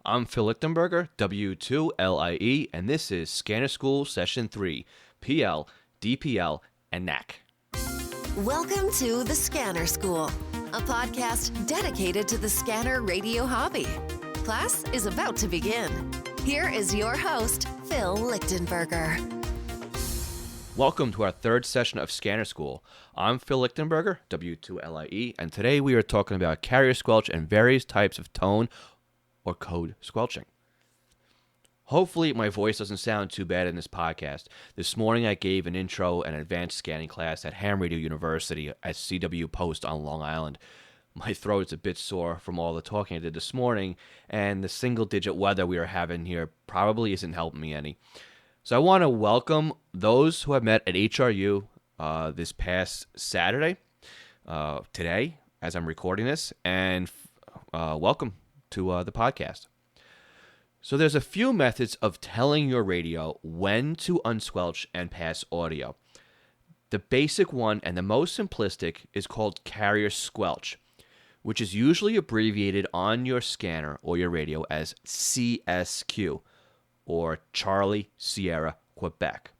I'm Phil Lichtenberger, W2LIE, and this is Scanner School Session 3, PL, DPL, and NAC. Welcome to the Scanner School, a podcast dedicated to the scanner radio hobby. Class is about to begin. Here is your host, Phil Lichtenberger. Welcome to our third session of Scanner School. I'm Phil Lichtenberger, W2LIE, and today we are talking about carrier squelch and various types of tone or code squelching. Hopefully my voice doesn't sound too bad in this podcast. This morning I gave an intro and advanced scanning class at Ham Radio University at CW Post on Long Island. My throat is a bit sore from all the talking I did this morning, and the single-digit weather we are having here probably isn't helping me any. So I want to welcome those who I've met at HRU this past Saturday, today, as I'm recording this, and welcome to the podcast. So there's a few methods of telling your radio when to unsquelch and pass audio. The basic one and the most simplistic is called Carrier Squelch, which is usually abbreviated on your scanner or your radio as CSQ, or Charlie Sierra Quebec.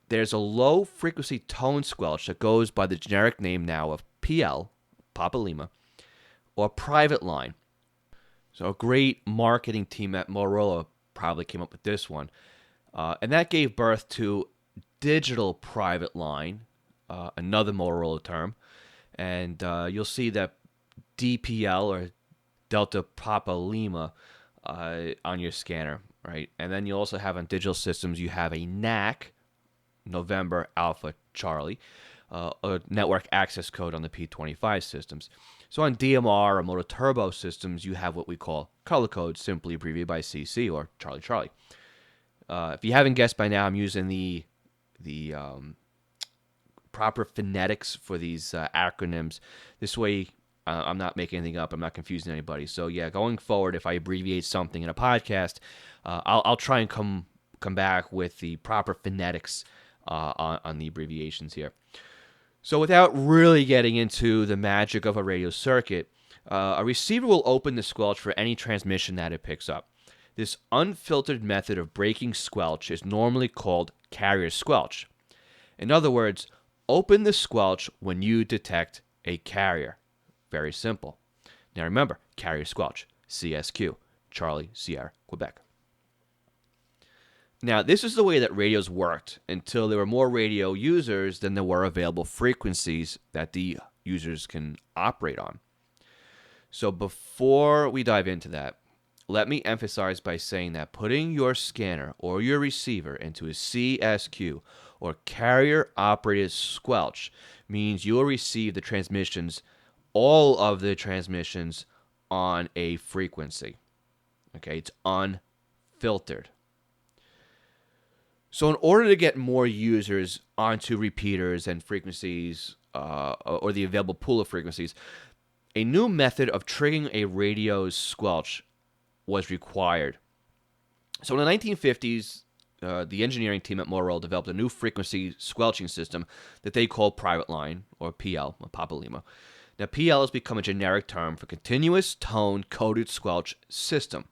There's a low-frequency tone squelch that goes by the generic name now of PL, Papa Lima, or private line. So a great marketing team at Motorola probably came up with this one. And that gave birth to digital private line, another Motorola term. And you'll see that DPL, or Delta Papa Lima, on your scanner, right? And then you also have on digital systems, you have a NAC, November Alpha Charlie, a network access code on the P25 systems. So on DMR or Motor Turbo systems, you have what we call color code, simply abbreviated by CC or Charlie Charlie. If you haven't guessed by now, I'm using the proper phonetics for these acronyms. This way, I'm not making anything up. I'm not confusing anybody. So yeah, going forward, if I abbreviate something in a podcast, I'll try and come back with the proper phonetics on the abbreviations here. So without really getting into the magic of a radio circuit, a receiver will open the squelch for any transmission that it picks up. This unfiltered method of breaking squelch is normally called carrier squelch. In other words, open the squelch when you detect a carrier. Very simple. Now remember, carrier squelch, CSQ, Charlie Sierra Quebec. Now, this is the way that radios worked until there were more radio users than there were available frequencies that the users can operate on. So before we dive into that, let me emphasize by saying that putting your scanner or your receiver into a CSQ or carrier-operated squelch means you will receive the transmissions, all of the transmissions, on a frequency. Okay, it's unfiltered. So in order to get more users onto repeaters and frequencies, or the available pool of frequencies, a new method of triggering a radio's squelch was required. So in the 1950s, the engineering team at Motorola developed a new frequency squelching system that they called private line, or PL, Papa Lima. Now, PL has become a generic term for continuous tone coded squelch system,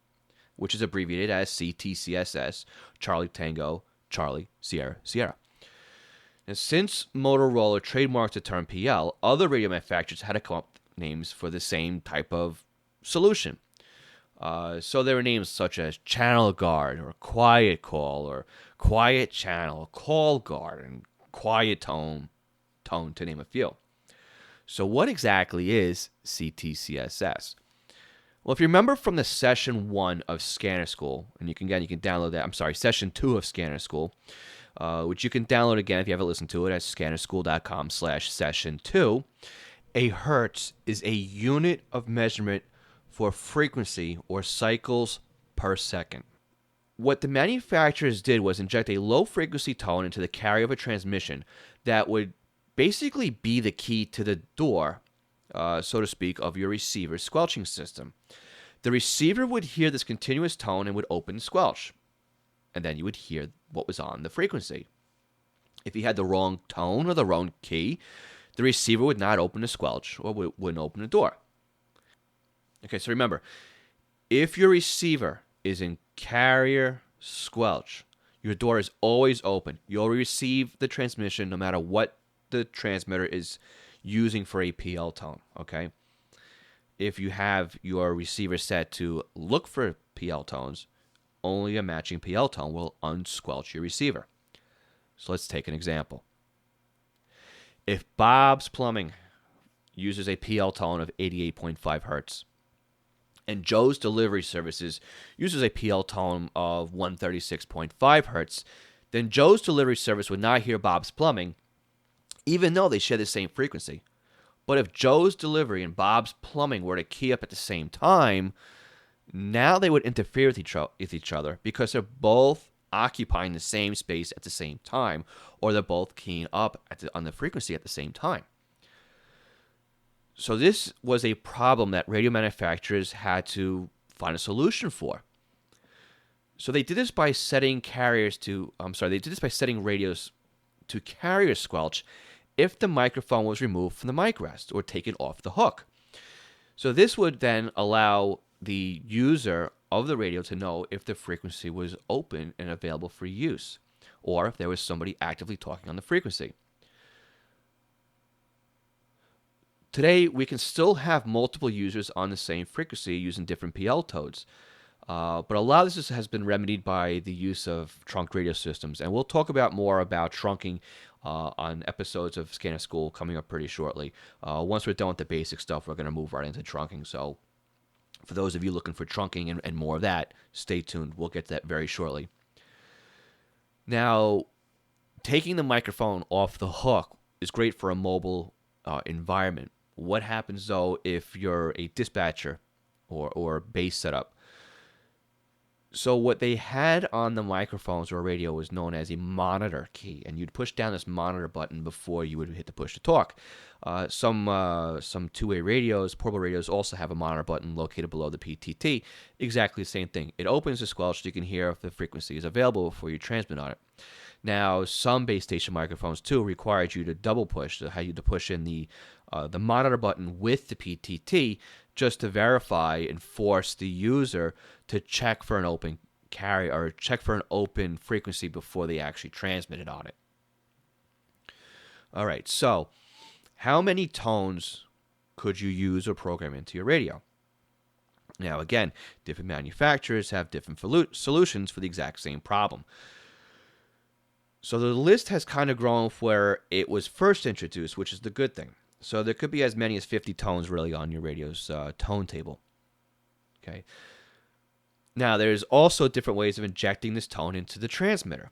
which is abbreviated as Ctcss, Charlie Tango, Charlie Sierra Sierra. Now, since Motorola trademarked the term PL, other radio manufacturers had to come up with names for the same type of solution. So there were names such as Channel Guard, or Quiet Call, or Quiet Channel, Call Guard, and Quiet Tone, to name a few. So what exactly is Ctcss? Well, if you remember from the Session 1 of Scanner School, and you can download that, Session 2 of Scanner School, which you can download again if you haven't listened to it at scannerschool.com/session2, a hertz is a unit of measurement for frequency or cycles per second. What the manufacturers did was inject a low-frequency tone into the carrier of a transmission that would basically be the key to the door, so to speak, of your receiver's squelching system. The receiver would hear this continuous tone and would open squelch, and then you would hear what was on the frequency. If you had the wrong tone or the wrong key, the receiver would not open the squelch or wouldn't open the door. Okay, so remember, If your receiver is in Carrier Squelch, your door is always open. You'll receive the transmission no matter what the transmitter is using for a PL tone, okay? If you have your receiver set to look for PL tones, only a matching PL tone will unsquelch your receiver. So let's take an example. If Bob's Plumbing uses a PL tone of 88.5 hertz, and Joe's Delivery Services uses a PL tone of 136.5 hertz, then Joe's Delivery Service would not hear Bob's Plumbing, even though they share the same frequency. But if Joe's Delivery and Bob's Plumbing were to key up at the same time, now they would interfere with each other because they're both occupying the same space at the same time, or they're both keying up on the frequency at the same time. So this was a problem that radio manufacturers had to find a solution for. So they did this by setting radios to Carrier Squelch if the microphone was removed from the mic rest or taken off the hook. So this would then allow the user of the radio to know if the frequency was open and available for use, or if there was somebody actively talking on the frequency. Today, we can still have multiple users on the same frequency using different PL tones. But a lot of this has been remedied by the use of trunked radio systems. And we'll talk about more about trunking on episodes of Scanner School coming up pretty shortly. Once we're done with the basic stuff, we're going to move right into trunking. So for those of you looking for trunking and more of that, stay tuned. We'll get to that very shortly. Now, taking the microphone off the hook is great for a mobile environment. What happens, though, if you're a dispatcher or base setup? So what they had on the microphones or radio was known as a monitor key, and you'd push down this monitor button before you would hit the push to talk. Some two-way radios, portable radios, also have a monitor button located below the PTT. Exactly the same thing. It opens the squelch so you can hear if the frequency is available before you transmit on it. Now, some base station microphones, too, required you to double push, so how you to push in the monitor button with the PTT just to verify and force the user to check for an open carrier or check for an open frequency before they actually transmitted on it. All right, so how many tones could you use or program into your radio? Now, again, different manufacturers have different solutions for the exact same problem. So the list has kind of grown where it was first introduced, which is the good thing. So there could be as many as 50 tones really on your radio's tone table. Okay. Now there's also different ways of injecting this tone into the transmitter.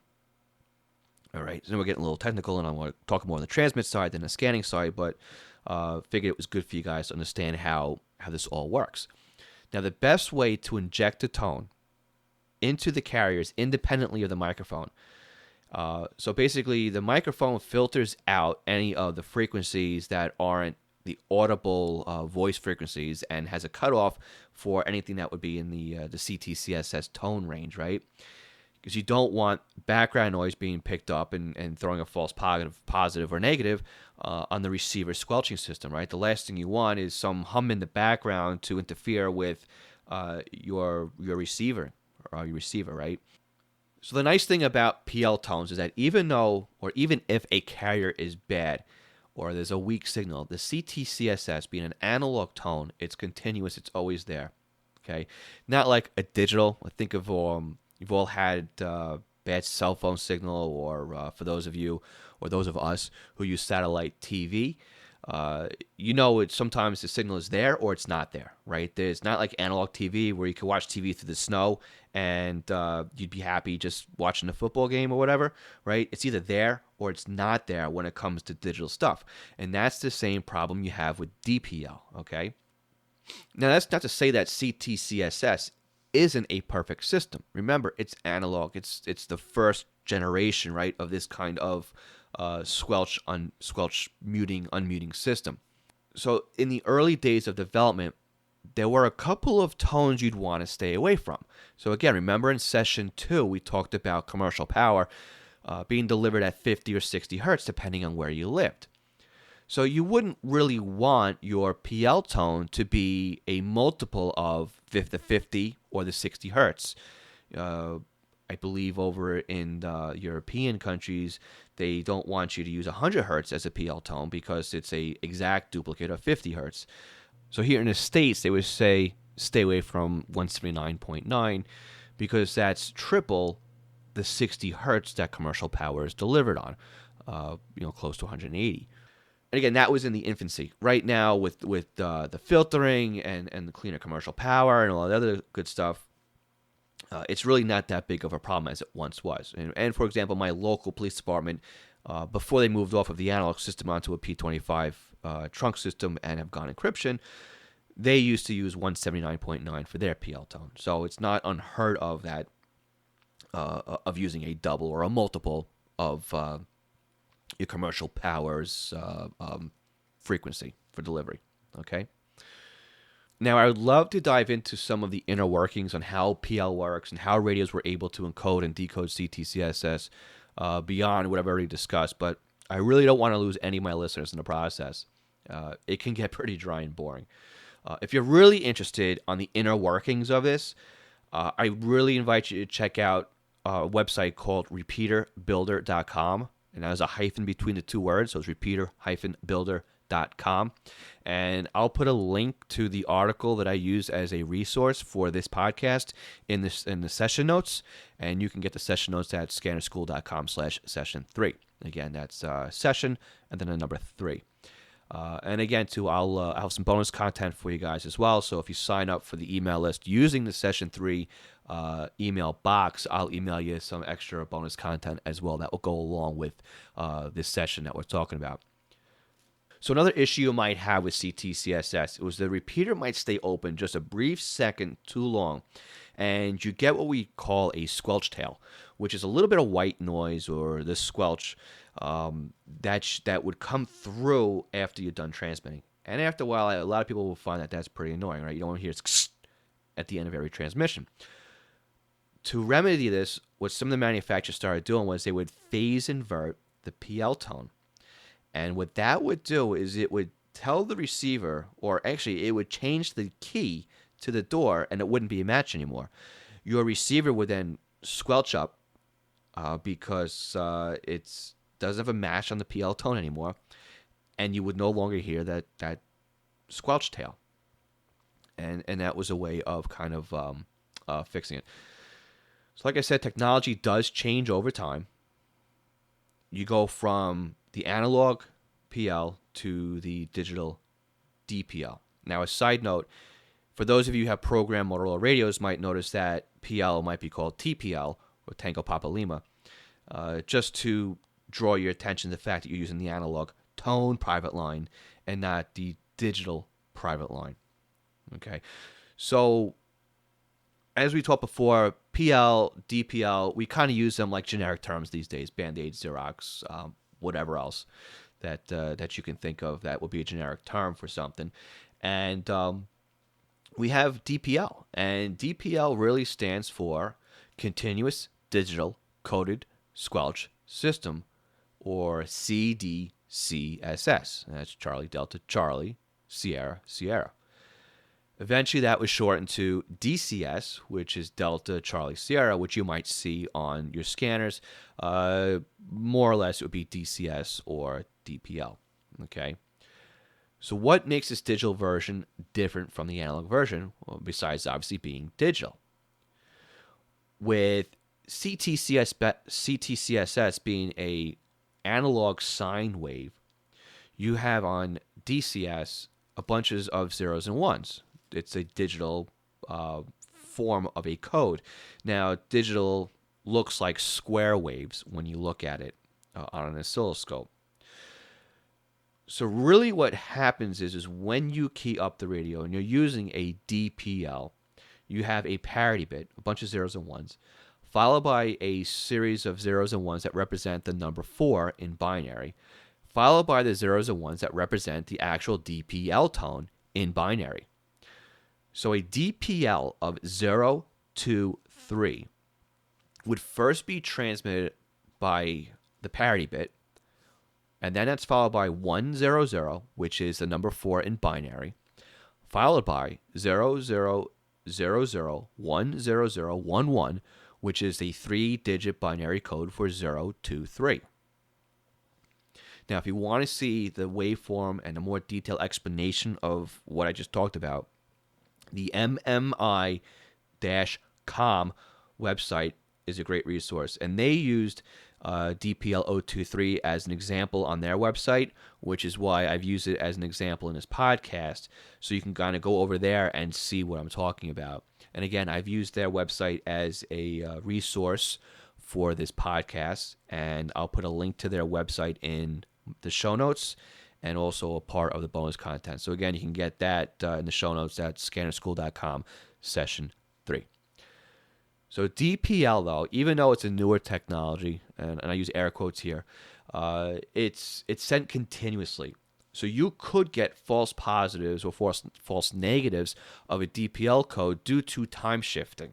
All right. So we're getting a little technical, and I want to talk more on the transmit side than the scanning side, but figured it was good for you guys to understand how this all works. Now the best way to inject a tone into the carriers independently of the microphone. So basically, the microphone filters out any of the frequencies that aren't the audible voice frequencies and has a cutoff for anything that would be in the Ctcss tone range, right? Because you don't want background noise being picked up and throwing a false positive or negative on the receiver squelching system, right? The last thing you want is some hum in the background to interfere with your receiver, right? So the nice thing about PL tones is that even if a carrier is bad or there's a weak signal, the Ctcss, being an analog tone, it's continuous, it's always there. Okay, not like a digital. I think of you've all had bad cell phone signal, or for those of you or those of us who use satellite TV. Sometimes the signal is there or it's not there, right? There's not like analog TV where you can watch TV through the snow and you'd be happy just watching a football game or whatever, right? It's either there or it's not there when it comes to digital stuff. And that's the same problem you have with DPL, okay? Now, that's not to say that Ctcss isn't a perfect system. Remember, it's analog. It's the first generation, right, of this kind of squelch muting, unmuting system. So in the early days of development, there were a couple of tones you'd want to stay away from. So again, remember in session 2, we talked about commercial power being delivered at 50 or 60 hertz, depending on where you lived. So you wouldn't really want your PL tone to be a multiple of the 50 or the 60 hertz. Uh, I believe over in the European countries, they don't want you to use 100 hertz as a PL tone because it's a exact duplicate of 50 hertz. So here in the States, they would say stay away from 179.9 because that's triple the 60 hertz that commercial power is delivered on, close to 180. And again, that was in the infancy. Right now, with the filtering and the cleaner commercial power and all that other good stuff, it's really not that big of a problem as it once was. And for example, my local police department, before they moved off of the analog system onto a P25 trunk system and have gone encryption, they used to use 179.9 for their PL tone. So it's not unheard of that of using a double or a multiple of your commercial power's frequency for delivery. Okay. Now, I would love to dive into some of the inner workings on how PL works and how radios were able to encode and decode Ctcss beyond what I've already discussed, but I really don't want to lose any of my listeners in the process. It can get pretty dry and boring. If you're really interested on the inner workings of this, I really invite you to check out a website called repeaterbuilder.com, and that is a hyphen between the two words, so it's repeater-builder.com. And I'll put a link to the article that I use as a resource for this podcast in the session notes, and you can get the session notes at scannerschool.com/session3. Again, that's session and then the number 3. And again, too, I'll have some bonus content for you guys as well. So if you sign up for the email list using the Session 3 email box, I'll email you some extra bonus content as well that will go along with this session that we're talking about. So another issue you might have with Ctcss was the repeater might stay open just a brief second too long, and you get what we call a squelch tail, which is a little bit of white noise or the squelch that would come through after you're done transmitting. And after a while, a lot of people will find that that's pretty annoying, right? You don't want to hear it's at the end of every transmission. To remedy this, what some of the manufacturers started doing was they would phase invert the PL tone. And what that would do is it would tell the receiver, or actually it would change the key to the door and it wouldn't be a match anymore. Your receiver would then squelch up because it doesn't have a match on the PL tone anymore, and you would no longer hear that squelch tail. And that was a way of kind of fixing it. So like I said, technology does change over time. You go from the analog PL to the digital DPL. Now, a side note, for those of you who have programmed Motorola radios might notice that PL might be called TPL, or Tango Papa Lima, just to draw your attention to the fact that you're using the analog tone private line and not the digital private line. Okay, so as we talked before, PL, DPL, we kind of use them like generic terms these days, Band-Aid, Xerox, whatever else that you can think of that would be a generic term for something. And we have DPL, and DPL really stands for Continuous Digital Coded Squelch System, or CDCSS. That's Charlie Delta Charlie Sierra Sierra. Eventually, that was shortened to DCS, which is Delta Charlie Sierra, which you might see on your scanners. More or less, it would be DCS or DPL. Okay. So what makes this digital version different from the analog version? Well, besides obviously being digital. With CTCSS being a analog sine wave, you have on DCS a bunches of zeros and ones. It's a digital form of a code. Now, digital looks like square waves when you look at it on an oscilloscope. So really what happens is when you key up the radio and you're using a DPL, you have a parity bit, a bunch of zeros and ones, followed by a series of zeros and ones that represent the number 4 in binary, followed by the zeros and ones that represent the actual DPL tone in binary. So a DPL of 0 to 3 would first be transmitted by the parity bit, And then that's followed by 100, which is the number 4 in binary, followed by 0000100011, which is the 3-digit binary code for 023. Now, if you want to see the waveform and a more detailed explanation of what I just talked about, the MMI-COM website is a great resource. And they used DPL023 as an example on their website, which is why I've used it as an example in this podcast. So you can kind of go over there and see what I'm talking about. And again, I've used their website as a resource for this podcast. And I'll put a link to their website in the show notes and also a part of the bonus content. So again, you can get that in the show notes at scannerschool.com, session 3. So DPL, though, even though it's a newer technology, and I use air quotes here, it's sent continuously. So you could get false positives or false negatives of a DPL code due to time shifting.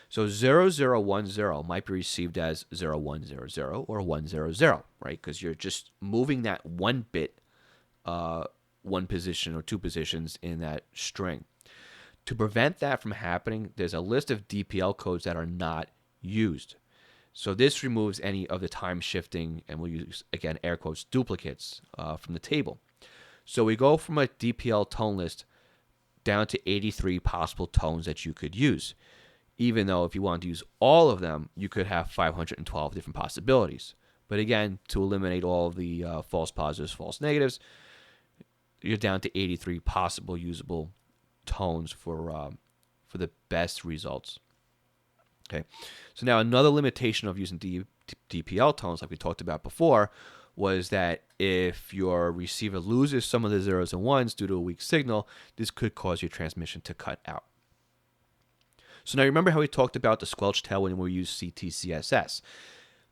So 0010 might be received as 0100 or 100, right? Because you're just moving that one bit, one position or two positions in that string. To prevent that from happening, there's a list of DPL codes that are not used. So this removes any of the time shifting, and we'll use, again, air quotes, duplicates from the table. So we go from a DPL tone list down to 83 possible tones that you could use. Even though if you want to use all of them, you could have 512 different possibilities. But again, to eliminate all of the false positives, false negatives, you're down to 83 possible usable tones for the best results. Okay, so now another limitation of using DPL tones, like we talked about before, was that if your receiver loses some of the zeros and ones due to a weak signal, this could cause your transmission to cut out. So now remember how we talked about the Squelch Tail when we used Ctcss.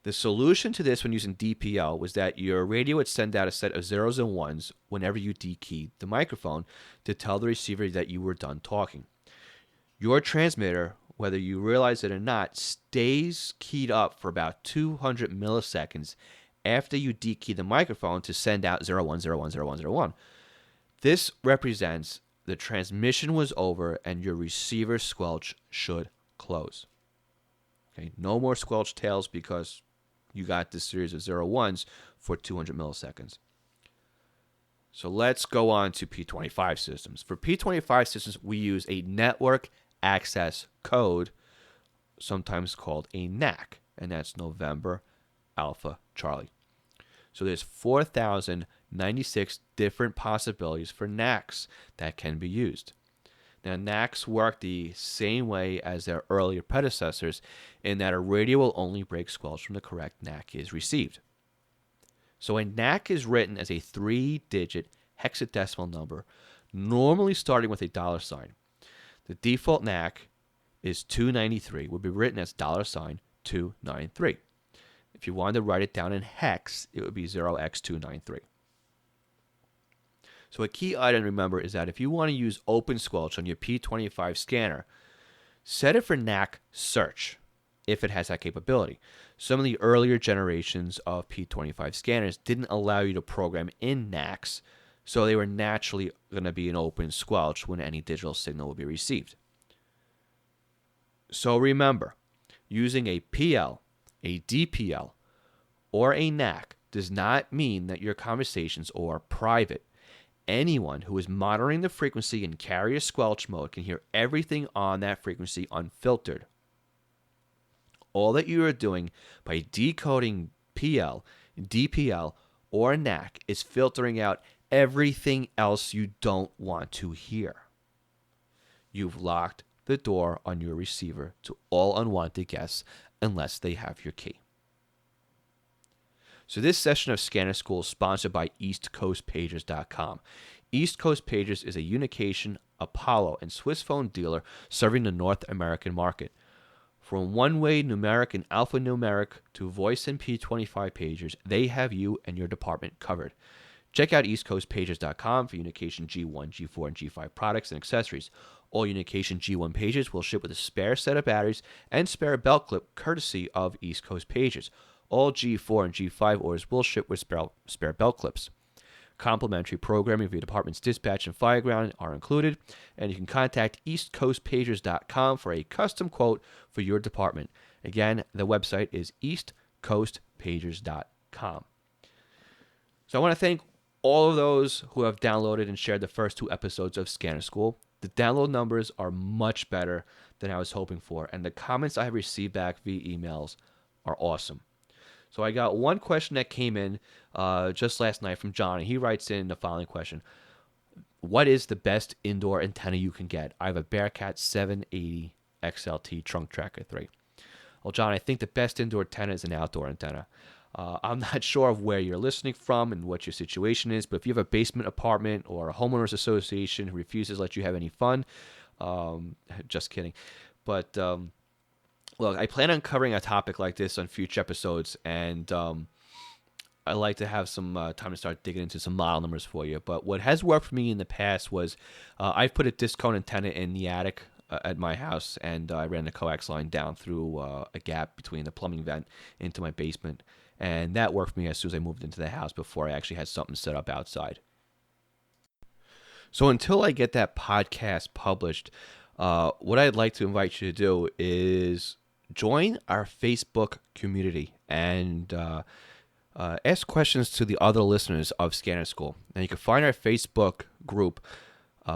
The solution to this when using DPL was that your radio would send out a set of zeros and ones whenever you dekeyed the microphone to tell the receiver that you were done talking. Your transmitter, whether you realize it or not, stays keyed up for about 200 milliseconds after you dekey the microphone to send out 01010101. This represents the transmission was over and your receiver squelch should close. Okay, no more squelch tails because you got this series of 01s for 200 milliseconds. So let's go on to P25 systems. For P25 systems, we use a network access code, sometimes called a NAC, and that's November Alpha Charlie. So there's 4,096 different possibilities for NACs that can be used. Now, NACs work the same way as their earlier predecessors in that a radio will only break squelch when the correct NAC is received. So a NAC is written as a 3-digit hexadecimal number, normally starting with a $. The default NAC is 293, would be written as $293. If you wanted to write it down in hex, it would be 0x293. So a key item to remember is that if you want to use open squelch on your P25 scanner, set it for NAC search if it has that capability. Some of the earlier generations of P25 scanners didn't allow you to program in NACs, so they were naturally going to be an open squelch when any digital signal will be received. So remember, using a PL, a DPL, or a NAC does not mean that your conversations are private. Anyone who is monitoring the frequency in Carrier Squelch mode can hear everything on that frequency unfiltered. All that you are doing by decoding PL, DPL, or NAC is filtering out everything else you don't want to hear. You've locked the door on your receiver to all unwanted guests unless they have your key. So this session of Scanner School is sponsored by EastCoastPagers.com. East Coast Pagers is a Unication, Apollo, and Swiss phone dealer serving the North American market. From one-way numeric and alphanumeric to voice and P25 pagers, they have you and your department covered. Check out EastCoastPagers.com for Unication G1, G4, and G5 products and accessories. All Unication G1 pagers will ship with a spare set of batteries and spare belt clip courtesy of East Coast Pagers. All G4 and G5 orders will ship with spare belt clips. Complimentary programming for your department's dispatch and fireground are included, and you can contact eastcoastpagers.com for a custom quote for your department. Again, the website is eastcoastpagers.com. So I want to thank all of those who have downloaded and shared the first 2 episodes of Scanner School. The download numbers are much better than I was hoping for, and the comments I have received back via emails are awesome. So I got one question that came in just last night from John, and he writes in the following question. What is the best indoor antenna you can get? I have a Bearcat 780 XLT trunk tracker 3. Well, John, I think the best indoor antenna is an outdoor antenna. I'm not sure of where you're listening from and what your situation is, but if you have a basement apartment or a homeowners association who refuses to let you have any fun, just kidding. But look, I plan on covering a topic like this on future episodes, and I like to have some time to start digging into some model numbers for you. But what has worked for me in the past was I've put a disc cone antenna in the attic at my house, and I ran the coax line down through a gap between the plumbing vent into my basement. And that worked for me as soon as I moved into the house before I actually had something set up outside. So until I get that podcast published, what I'd like to invite you to do is join our Facebook community and ask questions to the other listeners of Scanner School. And you can find our Facebook group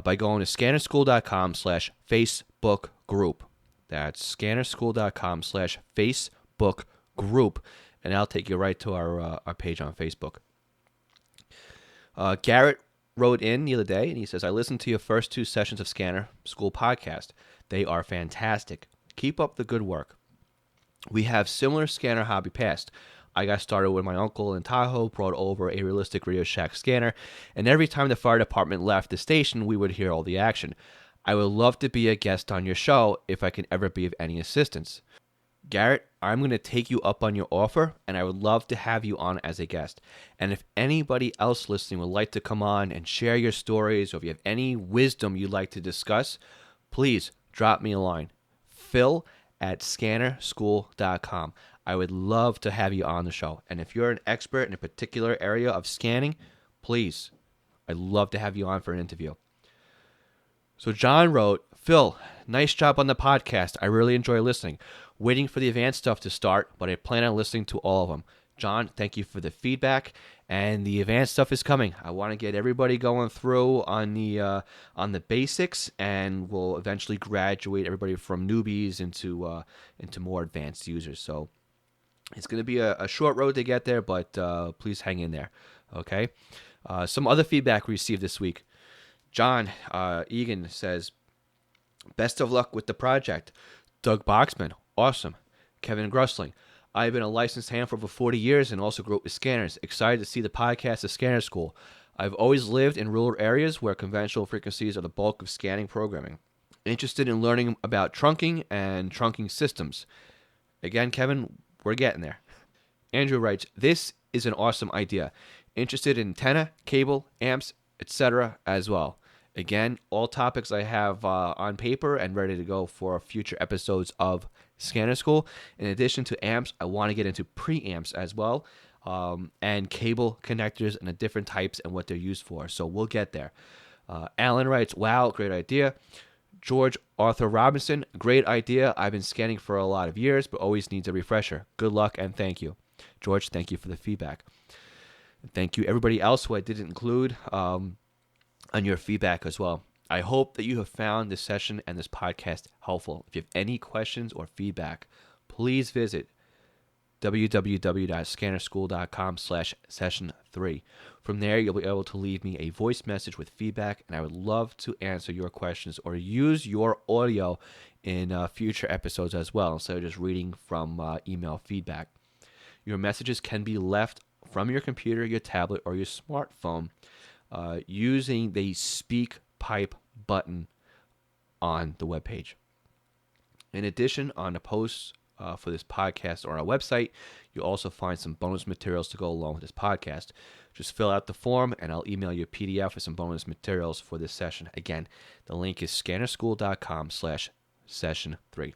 by going to scannerschool.com/Facebook group. That's scannerschool.com/Facebook group. And that'll take you right to our page on Facebook. Garrett wrote in the other day, and he says, I listened to your first 2 sessions of Scanner School podcast. They are fantastic. Keep up the good work. We have similar scanner hobby past. I got started when my uncle in Tahoe brought over a realistic Radio Shack scanner, and every time the fire department left the station, we would hear all the action. I would love to be a guest on your show if I can ever be of any assistance. Garrett, I'm going to take you up on your offer, and I would love to have you on as a guest. And if anybody else listening would like to come on and share your stories, or if you have any wisdom you'd like to discuss, please drop me a line. Phil@scannerschool.com. I would love to have you on the show. And if you're an expert in a particular area of scanning, please, I'd love to have you on for an interview. So John wrote, Phil, nice job on the podcast. I really enjoy listening. Waiting for the advanced stuff to start, but I plan on listening to all of them. John, thank you for the feedback, and the advanced stuff is coming. I want to get everybody going through on the basics, and we'll eventually graduate everybody from newbies into more advanced users. So it's going to be a short road to get there, but please hang in there. Okay. Some other feedback we received this week. John Egan says, best of luck with the project. Doug Boxman, awesome. Kevin Grusling, I've been a licensed hand for over 40 years and also grew up with scanners. Excited to see the podcast of Scanner School. I've always lived in rural areas where conventional frequencies are the bulk of scanning programming. Interested in learning about trunking and trunking systems. Again, Kevin, we're getting there. Andrew writes, this is an awesome idea. Interested in antenna, cable, amps, etc. as well. Again, all topics I have on paper and ready to go for future episodes of Scanner School. In addition to amps, I want to get into preamps as well, and cable connectors and the different types and what they're used for. So we'll get there. Alan writes, wow, great idea. George Arthur Robinson, great idea. I've been scanning for a lot of years, but always needs a refresher. Good luck and thank you. George, thank you for the feedback. Thank you everybody else who I didn't include on your feedback as well. I hope that you have found this session and this podcast helpful. If you have any questions or feedback, please visit www.scannerschool.com/session3. From there, you'll be able to leave me a voice message with feedback, and I would love to answer your questions or use your audio in future episodes as well, instead of just reading from email feedback. Your messages can be left from your computer, your tablet, or your smartphone using the Speak Pipe button on the webpage. In addition, on the posts for this podcast or our website, you'll also find some bonus materials to go along with this podcast. Just fill out the form, and I'll email you a PDF with some bonus materials for this session. Again, the link is scannerschool.com/session3.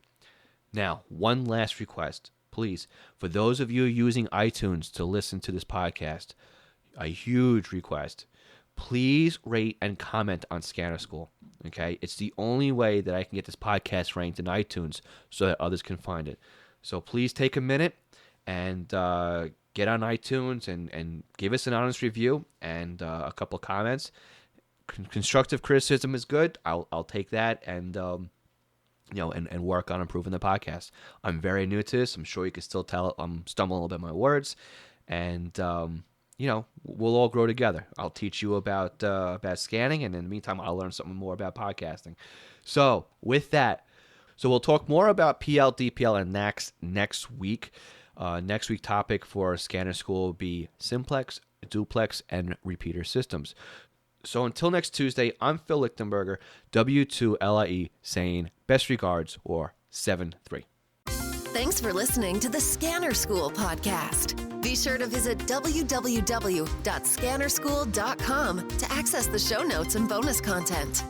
Now, one last request. please, for those of you using iTunes to listen to this podcast, a huge request. Please rate and comment on Scanner School. Okay, it's the only way that I can get this podcast ranked in iTunes so that others can find it. So please take a minute and get on iTunes and give us an honest review and a couple of comments. Constructive criticism is good. I'll take that and and work on improving the podcast. I'm very new to this. I'm sure you can still tell I'm stumbling a little bit in my words, and we'll all grow together. I'll teach you about scanning, and in the meantime, I'll learn something more about podcasting. So with that, we'll talk more about PL, DPL, and NACS next week. Next week topic for Scanner School will be simplex, duplex, and repeater systems. So until next Tuesday, I'm Phil Lichtenberger, W2LIE, saying best regards, or 7-3. Thanks for listening to the Scanner School podcast. Be sure to visit www.scannerschool.com to access the show notes and bonus content.